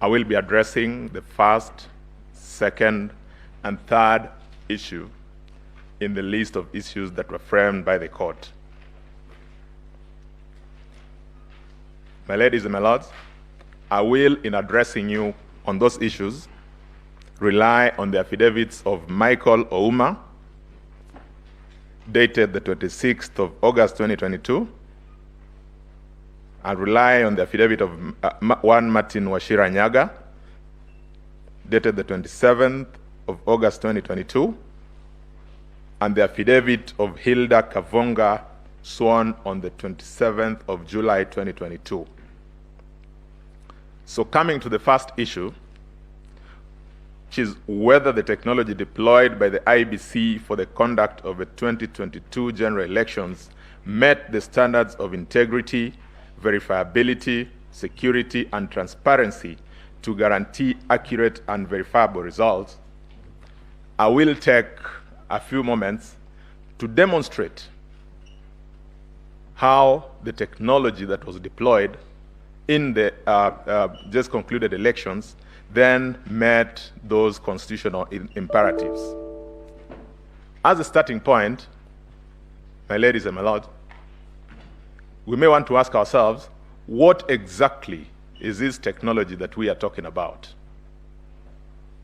I will be addressing the first, second, and third issue in the list of issues that were framed by the court. My ladies and my lords, I will, in addressing you on those issues, rely on the affidavits of Michael Ouma, dated the 26th of August 2022, and rely on the affidavit of one Martin Wachira Nyaga, dated the 27th of August 2022, and the affidavit of Hilda Kavonga, sworn on the 27th of July 2022. So coming to the first issue, which is whether the technology deployed by the IEBC for the conduct of the 2022 general elections met the standards of integrity, verifiability, security, and transparency to guarantee accurate and verifiable results, I will take a few moments to demonstrate how the technology that was deployed in the just concluded elections then met those constitutional imperatives. As a starting point, my ladies and my lords, we may want to ask ourselves, what exactly is this technology that we are talking about?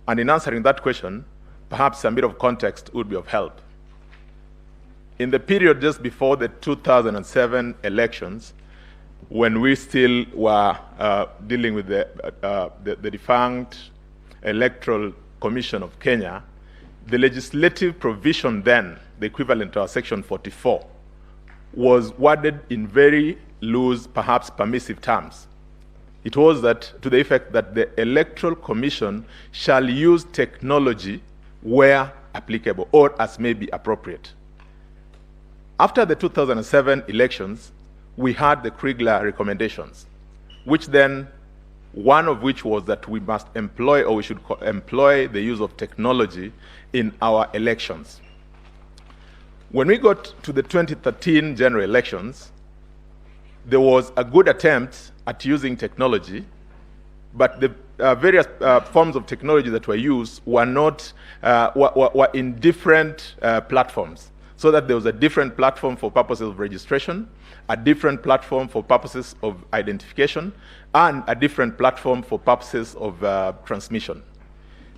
And in answering that question, perhaps a bit of context would be of help. In the period just before the 2007 elections, when we still were dealing with the defunct Electoral Commission of Kenya, the legislative provision then, the equivalent to our Section 44, was worded in very loose, perhaps permissive terms. It was that to the effect that the Electoral Commission shall use technology where applicable or as may be appropriate. After the 2007 elections, we had the Kriegler recommendations, which then, one of which was that we must employ, or we should employ, the use of technology in our elections. When we got to the 2013 general elections, there was a good attempt at using technology, but the various forms of technology that were used were not were in different platforms, so that there was a different platform for purposes of registration, a different platform for purposes of identification, and a different platform for purposes of transmission.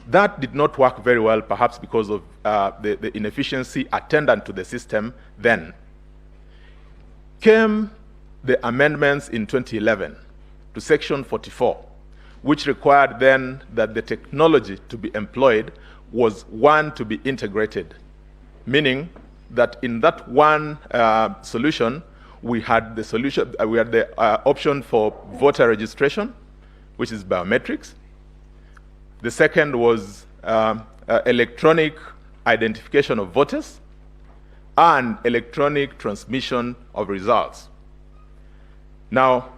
That did not work very well, perhaps because of the inefficiency attendant to the system then. Came the amendments in 2011 to Section 44, which required then that the technology to be employed was one to be integrated, meaning that in that one solution, we had the option for voter registration, which is biometrics. The second was electronic identification of voters and electronic transmission of results. Now,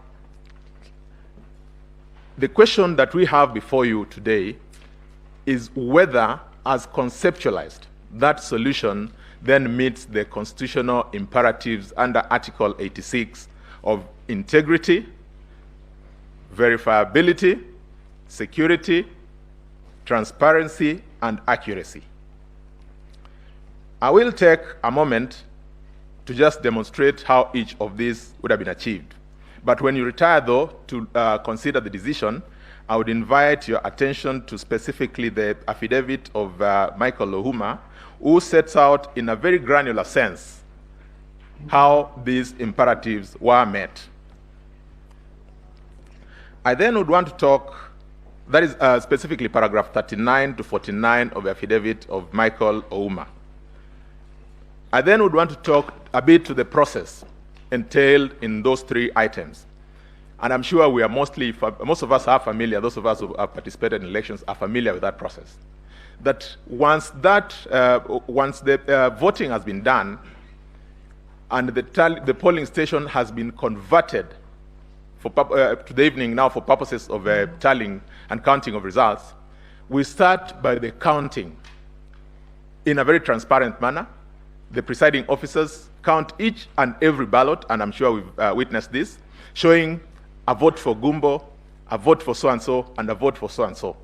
the question that we have before you today is whether, as conceptualized, that solution then meets the constitutional imperatives under Article 86 of integrity, verifiability, security, transparency, and accuracy. I will take a moment to just demonstrate how each of these would have been achieved. But when you retire, though, to consider the decision, I would invite your attention to specifically the affidavit of Michael Ouma, who sets out in a very granular sense how these imperatives were met. I then would want to talk, that is specifically paragraph 39 to 49 of the affidavit of Michael Ouma. I then would want to talk a bit to the process entailed in those three items. And I'm sure we are most of us are familiar, those of us who have participated in elections are familiar with that process. That once the voting has been done and the polling station has been converted for to the evening now for purposes of tallying and counting of results, we start by the counting in a very transparent manner, the presiding officers count each and every ballot, and I'm sure we've witnessed this, showing a vote for Gumbo, a vote for so-and-so, and a vote for so-and-so.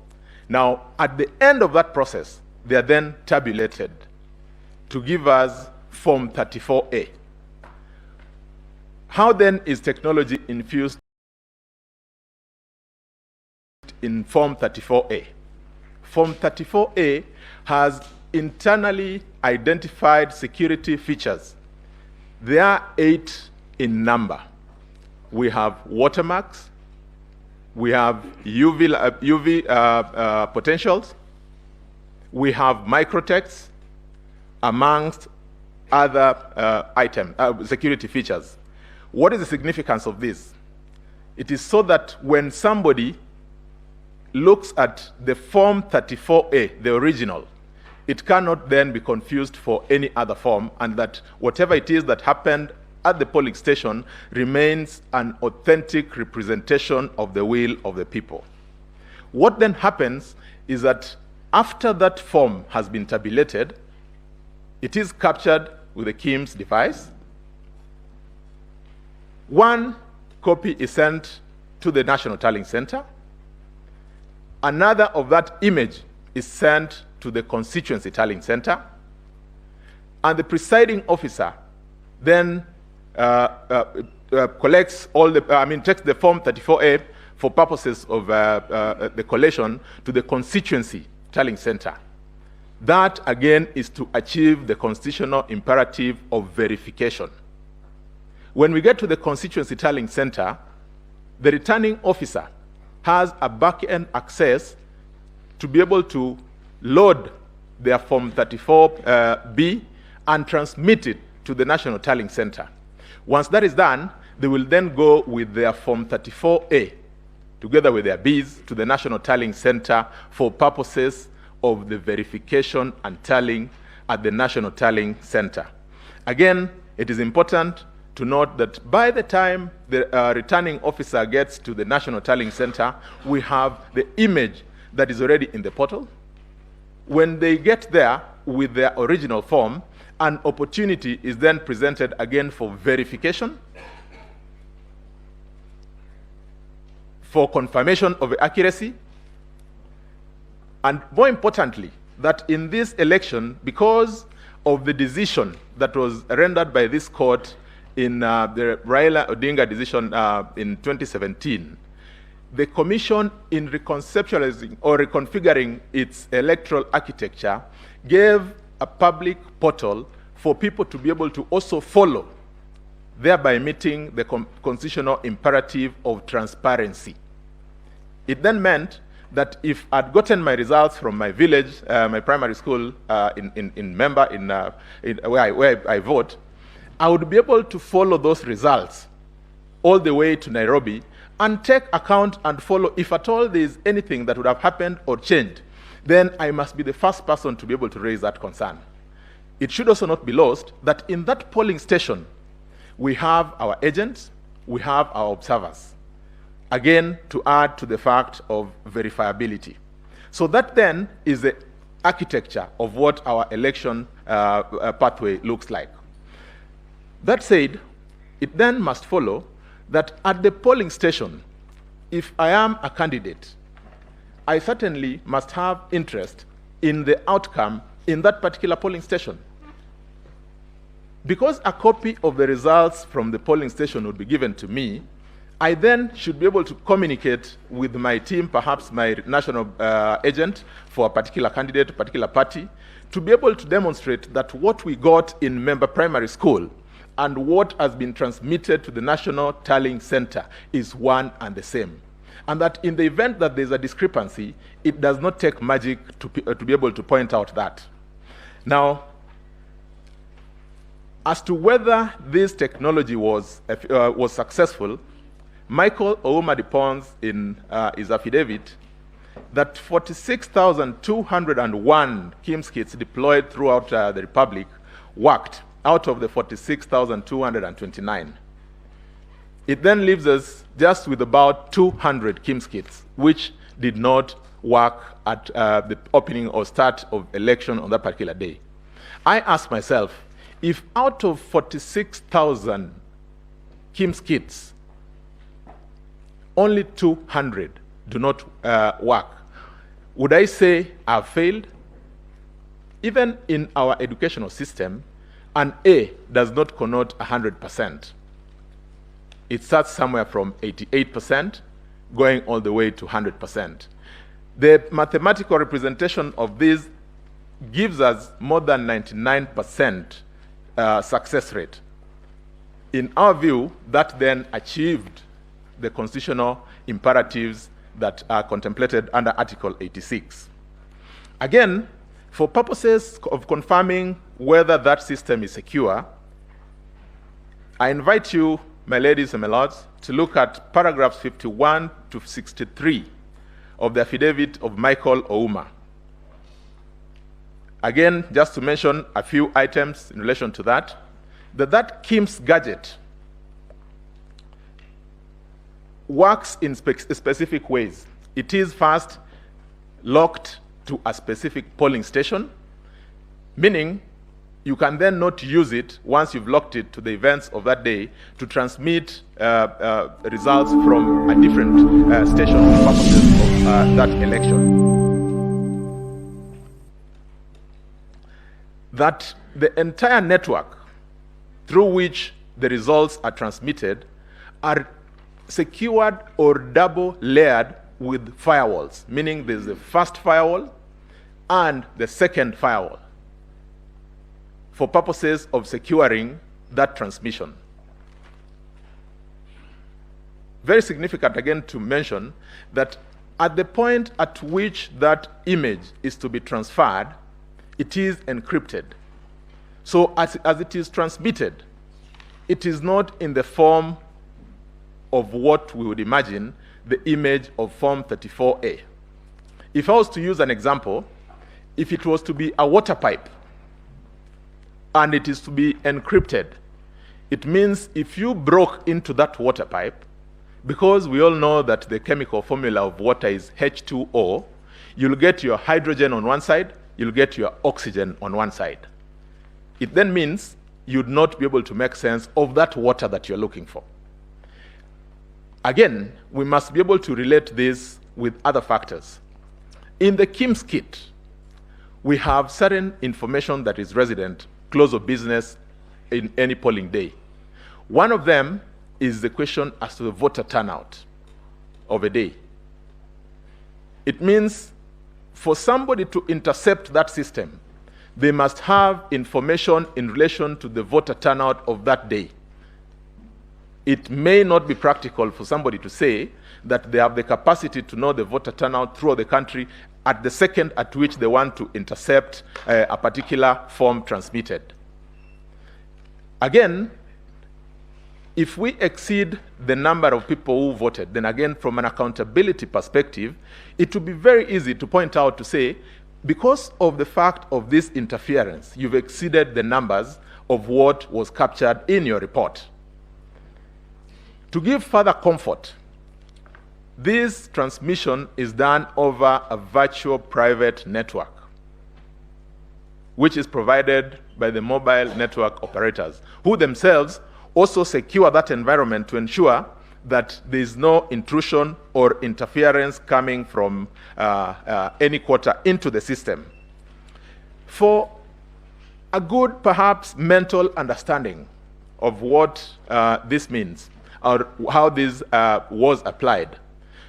Now, at the end of that process, they are then tabulated to give us Form 34A. How then is technology infused in Form 34A? Form 34A has internally identified security features. There are 8 in number. We have watermarks, we have UV potentials, we have microtext, amongst other security features. What is the significance of this? It is so that when somebody looks at the Form 34A, the original, it cannot then be confused for any other form, and that whatever it is that happened at the polling station remains an authentic representation of the will of the people. What then happens is that after that form has been tabulated, it is captured with a KIMS device. One copy is sent to the National Tallying Center. Another of that image is sent to the Constituency Tallying Center. And the presiding officer then collects all the, takes the Form 34A for purposes of the collation to the Constituency Tallying Center. That, again, is to achieve the constitutional imperative of verification. When we get to the Constituency Tallying Center, the returning officer has a back-end access to be able to load their Form 34B and transmit it to the National Tallying Center. Once that is done, they will then go with their Form 34A, together with their Bs, to the National Tallying Center for purposes of the verification and tallying at the National Tallying Center. Again, it is important to note that by the time the returning officer gets to the National Tallying Center, we have the image that is already in the portal. When they get there with their original form, an opportunity is then presented again for verification, for confirmation of accuracy, and more importantly, that in this election, because of the decision that was rendered by this court in the Raila Odinga decision in 2017, the commission, in reconceptualizing or reconfiguring its electoral architecture, gave a public portal for people to be able to also follow, thereby meeting the constitutional imperative of transparency. It then meant that if I'd gotten my results from my village, my primary school in Member, where I vote, I would be able to follow those results all the way to Nairobi and take account and follow if at all there is anything that would have happened or changed. Then I must be the first person to be able to raise that concern. It should also not be lost that in that polling station, we have our agents, we have our observers. Again, to add to the fact of verifiability. So that then is the architecture of what our election pathway looks like. That said, it then must follow that at the polling station, if I am a candidate, I certainly must have interest in the outcome in that particular polling station. Because a copy of the results from the polling station would be given to me, I then should be able to communicate with my team, perhaps my national agent for a particular candidate, a particular party, to be able to demonstrate that what we got in Member Primary School and what has been transmitted to the National Tallying Center is one and the same. And that in the event that there's a discrepancy, it does not take magic to be able to point out that. Now, as to whether this technology was successful, Michael Ouma-Dipons in his affidavit that 46,201 KIMS kits deployed throughout the Republic worked out of the 46,229. It then leaves us just with about 200 KIMS kits, which did not work at the opening or start of election on that particular day. I asked myself, If out of 46,000 KIMS kits, only 200 do not work, would I say I've failed? Even in our educational system, an A does not connote 100%. It starts somewhere from 88%, going all the way to 100%. The mathematical representation of this gives us more than 99% success rate. In our view, that then achieved the constitutional imperatives that are contemplated under Article 86. Again, for purposes of confirming whether that system is secure, I invite you, my ladies and my lords, to look at paragraphs 51 to 63 of the affidavit of Michael Ouma. Again, just to mention a few items in relation to that, that KIMS gadget works in specific ways. It is first locked to a specific polling station, meaning you can then not use it once you've locked it to the events of that day to transmit results from a different station for purposes of that election. That the entire network through which the results are transmitted are secured or double layered with firewalls, meaning there's the first firewall and the second firewall for purposes of securing that transmission. Very significant again to mention that at the point at which that image is to be transferred, it is encrypted. So as it is transmitted, it is not in the form of what we would imagine the image of Form 34A. If I was to use an example, if it was to be a water pipe and it is to be encrypted, it means if you broke into that water pipe, because we all know that the chemical formula of water is H2O, you'll get your hydrogen on one side, you'll get your oxygen on one side. It then means you'd not be able to make sense of that water that you're looking for. Again, we must be able to relate this with other factors. In the KIMS kit, we have certain information that is resident, close of business in any polling day. One of them is the question as to the voter turnout of a day. It means for somebody to intercept that system, they must have information in relation to the voter turnout of that day. It may not be practical for somebody to say that they have the capacity to know the voter turnout throughout the country at the second at which they want to intercept a particular form transmitted. Again, if we exceed the number of people who voted, then again, from an accountability perspective, it would be very easy to point out to say, because of the fact of this interference, you've exceeded the numbers of what was captured in your report. To give further comfort, this transmission is done over a virtual private network, which is provided by the mobile network operators, who themselves also secure that environment to ensure that there is no intrusion or interference coming from any quarter into the system. For a good, perhaps, mental understanding of what this means, or how this was applied,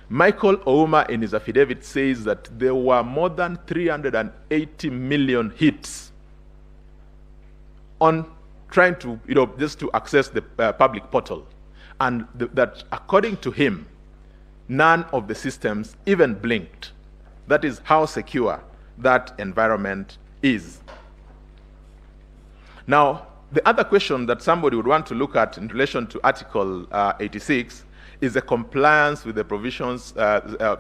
Michael Ouma in his affidavit says that there were more than 380 million hits on trying to, just to access the public portal. And that according to him, none of the systems even blinked. That is how secure that environment is. Now, the other question that somebody would want to look at in relation to Article 86 is the compliance with the provisions,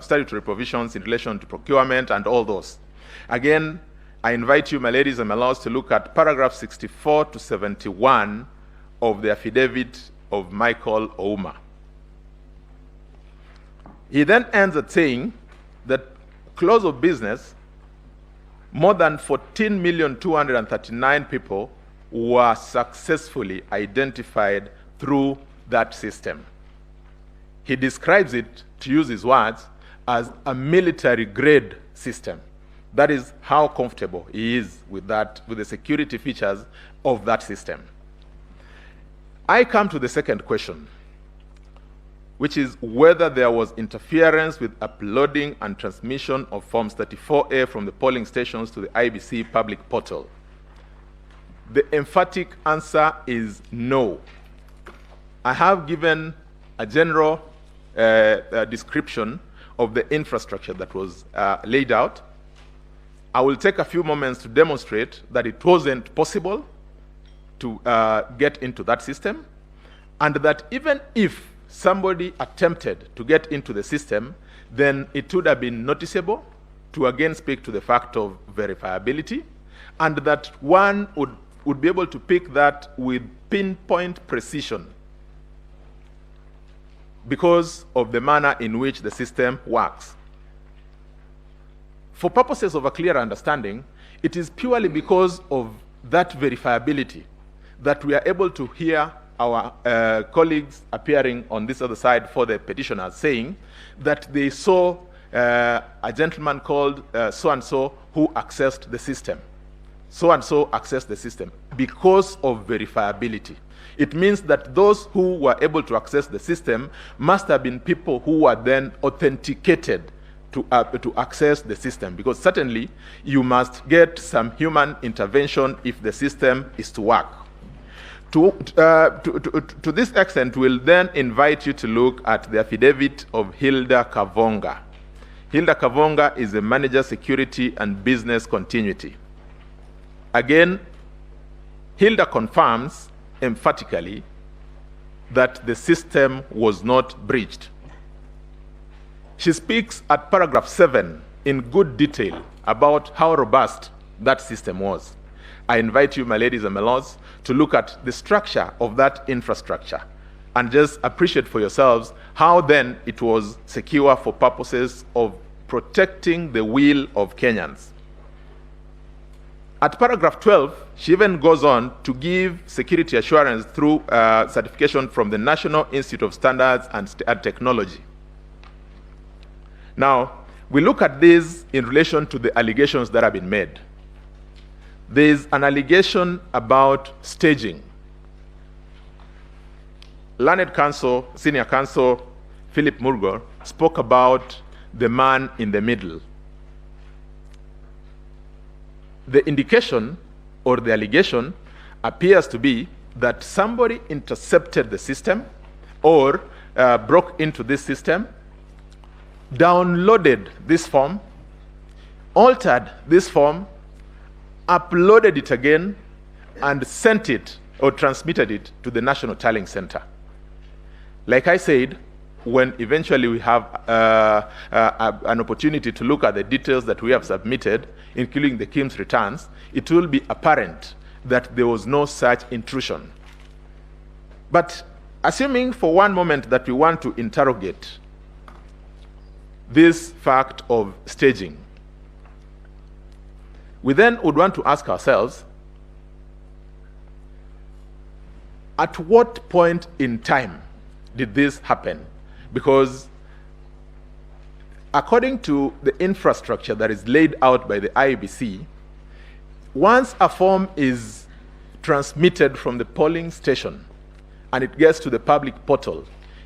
statutory provisions in relation to procurement and all those. Again, I invite you, my ladies and my lords, to look at paragraph 64 to 71 of the affidavit of Michael Ouma. He then ends at saying that close of business, more than 14,239,000 people were successfully identified through that system. He describes it, to use his words, as a military-grade system. That is how comfortable he is with that, with the security features of that system. I come to the second question, which is whether there was interference with uploading and transmission of Forms 34A from the polling stations to the IEBC public portal. The emphatic answer is no. I have given a general description of the infrastructure that was laid out. I will take a few moments to demonstrate that it wasn't possible to get into that system, and that even if somebody attempted to get into the system, then it would have been noticeable, to again speak to the fact of verifiability, and that one would be able to pick that with pinpoint precision because of the manner in which the system works. For purposes of a clear understanding, it is purely because of that verifiability that we are able to hear our colleagues appearing on this other side for the petitioners saying that they saw a gentleman called so-and-so who accessed the system. So-and-so accessed the system because of verifiability. It means that those who were able to access the system must have been people who were then authenticated to access the system, because certainly you must get some human intervention if the system is to work. To this extent, we'll then invite you to look at the affidavit of Hilda Kavonga. Hilda Kavonga is the manager security and business continuity. Again, Hilda confirms emphatically that the system was not breached. She speaks at paragraph 7 in good detail about how robust that system was. I invite you, my ladies and my lords, to look at the structure of that infrastructure and just appreciate for yourselves how then it was secure for purposes of protecting the will of Kenyans. At paragraph 12, she even goes on to give security assurance through certification from the National Institute of Standards and Technology. Now, we look at this in relation to the allegations that have been made. There is an allegation about staging. Learned counsel, senior counsel, Philip Murgor, spoke about the man in the middle. The indication or the allegation appears to be that somebody intercepted the system or broke into this system, downloaded this form, altered this form, uploaded it again, and sent it or transmitted it to the National Tallying Center. Like I said, when eventually we have an opportunity to look at the details that we have submitted, including the KIMS returns, it will be apparent that there was no such intrusion. But assuming for one moment that we want to interrogate this fact of staging, we then would want to ask ourselves, at what point in time did this happen? Because according to the infrastructure that is laid out by the IEBC, once a form is transmitted from the polling station and it gets to the public portal,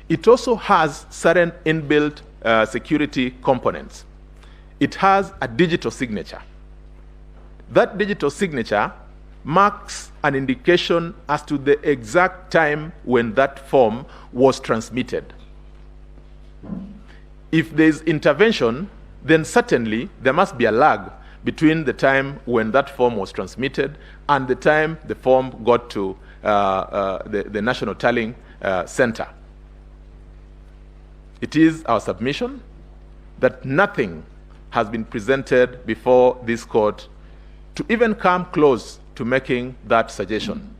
it also has certain inbuilt security components. It has a digital signature. That digital signature marks an indication as to the exact time when that form was transmitted. If there's intervention, then certainly there must be a lag between the time when that form was transmitted and the time the form got to the National Tallying Center. It is our submission that nothing has been presented before this court to even come close to making that suggestion.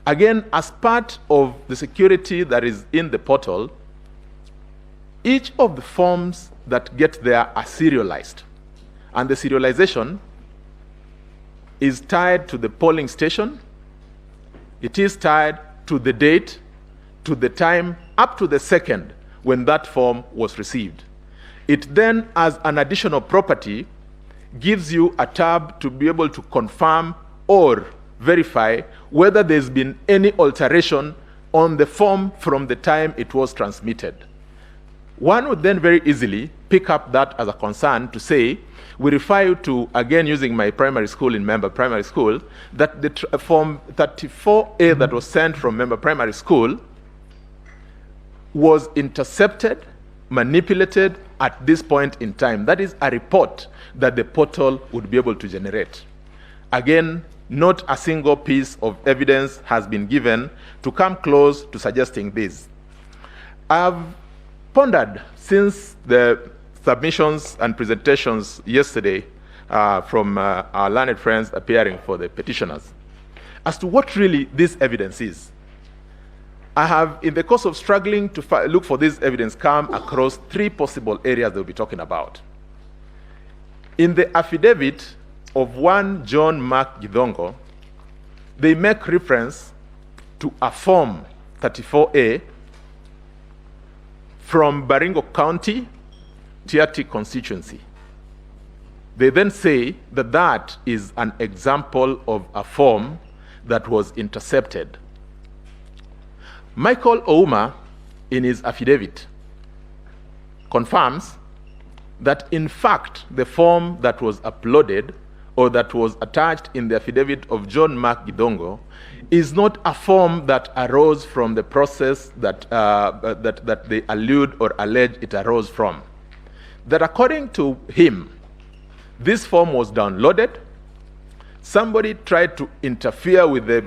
Again, as part of the security that is in the portal, each of the forms that get there are serialized, and the serialization is tied to the polling station It is tied to the date, to the time, up to the second when that form was received. It then, as an additional property, gives you a tab to be able to confirm or verify whether there's been any alteration on the form from the time it was transmitted. One would then very easily pick up that as a concern to say, we refer you to, again using my primary school in Member Primary School, that the form 34A that was sent from Member Primary School was intercepted, manipulated at this point in time. That is a report that the portal would be able to generate. Again, not a single piece of evidence has been given to come close to suggesting this. I've pondered since the submissions and presentations yesterday from our learned friends appearing for the petitioners as to what really this evidence is. I have, in the course of struggling to look for this evidence, come across three possible areas they'll be talking about. In the affidavit of one John Mark Githongo, they make reference to a form 34A from Baringo County, Tiaty constituency. They then say that that is an example of a form that was intercepted. Michael Ouma, in his affidavit, confirms that in fact the form that was uploaded or that was attached in the affidavit of John Mark Githongo is not a form that arose from the process that, that they allude or allege it arose from. That according to him, this form was downloaded. Somebody tried to interfere with the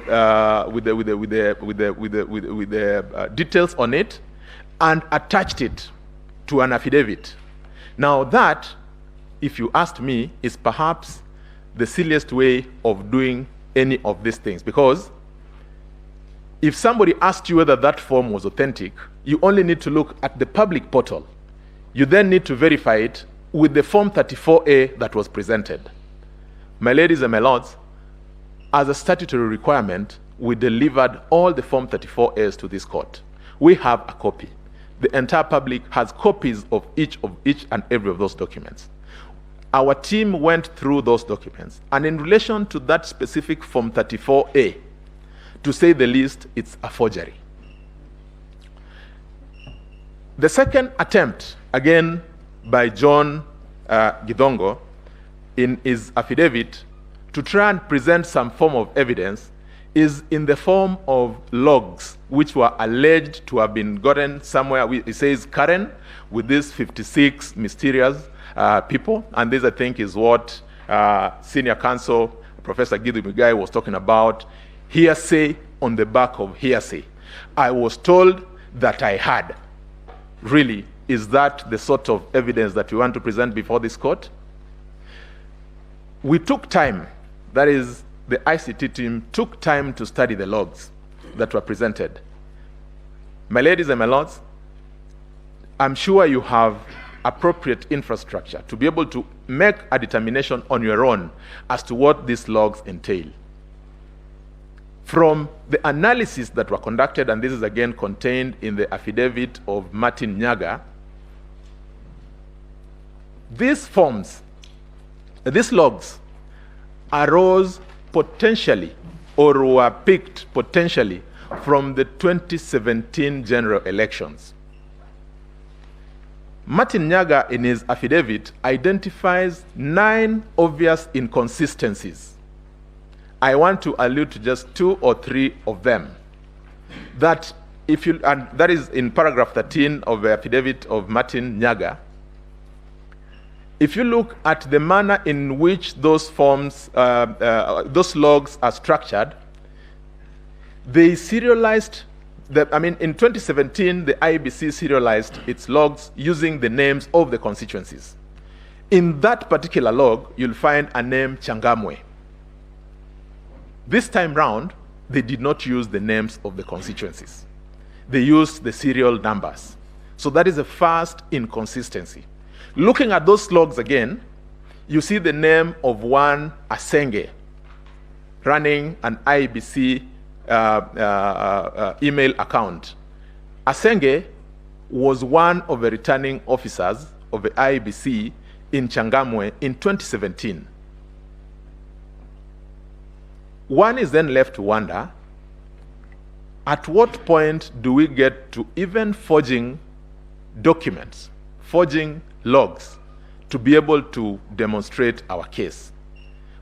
details on it and attached it to an affidavit. Now that, if you asked me, is perhaps the silliest way of doing any of these things, because if somebody asked you whether that form was authentic, you only need to look at the public portal. You then need to verify it with the form 34A that was presented. My ladies and my lords, as a statutory requirement, we delivered all the form 34As to this court. We have a copy. The entire public has copies of each and every of those documents. Our team went through those documents, and in relation to that specific form 34A, to say the least, it's a forgery. The second attempt, again by John Githongo, in his affidavit, to try and present some form of evidence, is in the form of logs, which were alleged to have been gotten somewhere. It says Karen, with these 56 mysterious people, and this, I think, is what senior counsel Professor Githu Muigai was talking about. Hearsay on the back of hearsay. I was told that I had. Really, is that the sort of evidence that we want to present before this court? We took time, that is, the ICT team took time to study the logs that were presented. My ladies and my lords, I'm sure you have appropriate infrastructure to be able to make a determination on your own as to what these logs entail. From the analysis that were conducted, and this is again contained in the affidavit of Martin Nyaga, these forms, these logs, arose potentially or were picked potentially from the 2017 general elections. Martin Nyaga, in his affidavit, identifies 9 obvious inconsistencies. I want to allude to just 2 or 3 of them. That, if you, and that is in paragraph 13 of the affidavit of Martin Nyaga. If you look at the manner in which those forms, those logs are structured, they serialized. In 2017, the IEBC serialized its logs using the names of the constituencies. In that particular log, you'll find a name Changamwe. This time round, they did not use the names of the constituencies. They used the serial numbers. So that is a first inconsistency. Looking at those logs again, you see the name of one Asenge running an IEBC email account. Asenge was one of the returning officers of the IEBC in Changamwe in 2017. One is then left to wonder, at what point do we get to even forging documents, forging logs, to be able to demonstrate our case?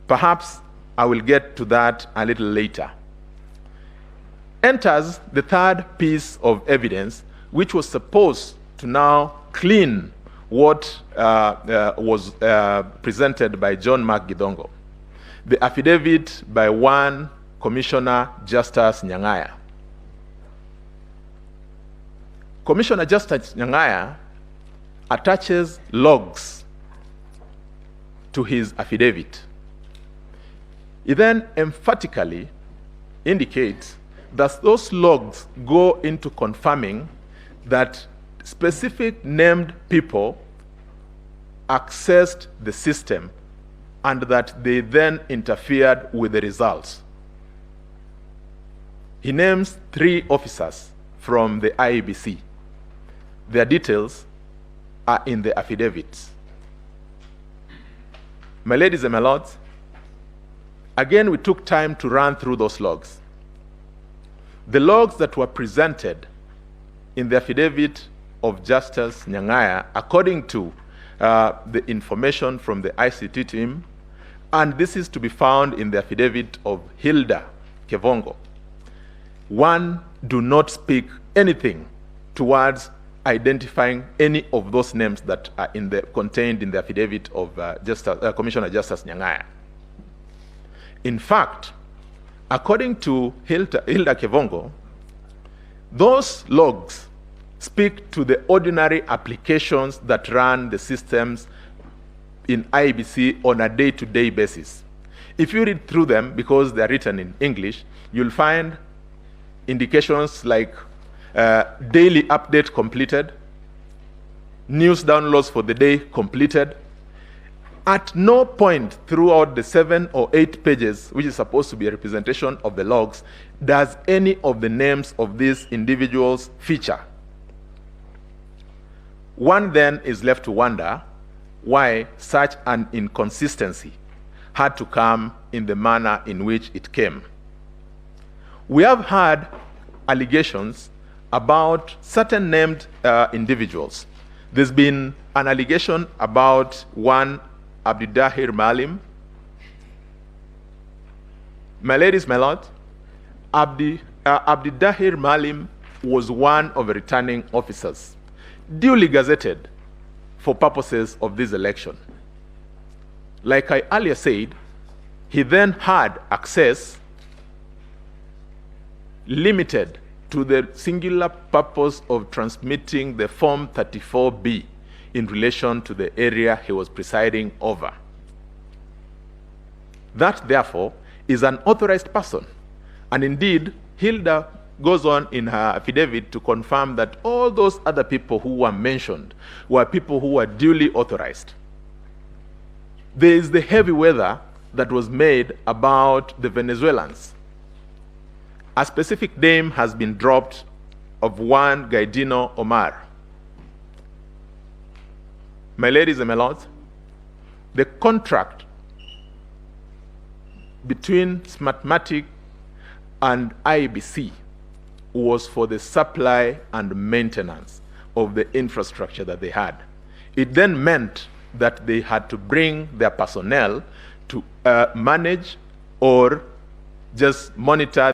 Perhaps I will get to that a little later. Enters the third piece of evidence, which was supposed to now clean what was presented by John Mark Githongo, the affidavit by one Commissioner Justice Nyang'aya. Commissioner Justice Nyang'aya attaches logs to his affidavit. He then emphatically indicates that those logs go into confirming that specific named people accessed the system and that they then interfered with the results. He names 3 officers from the IEBC. Their details are in the affidavits. My ladies and my lords, again, we took time to run through those logs. The logs that were presented in the affidavit of Justice Nyang'aya, according to the information from the ICT team, and this is to be found in the affidavit of Hilda Kevongo, one, do not speak anything towards identifying any of those names that are contained in the affidavit of Commissioner Justice Nyang'aya. In fact, according to Hilda Kevongo, those logs speak to the ordinary applications that run the systems in IEBC on a day-to-day basis. If you read through them, because they're written in English, you'll find indications like daily update completed, news downloads for the day completed. At no point throughout the 7 or 8 pages, which is supposed to be a representation of the logs, does any of the names of these individuals feature. One then is left to wonder why such an inconsistency had to come in the manner in which it came. We have had allegations about certain named individuals. There's been an allegation about one Abdidahir Malim. My ladies, my lord, Abdidahir Malim was one of the returning officers, duly gazetted for purposes of this election. Like I earlier said, he then had access limited to the singular purpose of transmitting the Form 34B in relation to the area he was presiding over. That, therefore, is an authorized person. And indeed, Hilda goes on in her affidavit to confirm that all those other people who were mentioned were people who were duly authorized. There is the heavy weather that was made about the Venezuelans. A specific name has been dropped of one Gaidino Omar. My ladies and my lords, the contract between Smartmatic and IEBC was for the supply and maintenance of the infrastructure that they had. It then meant that they had to bring their personnel to manage or just monitor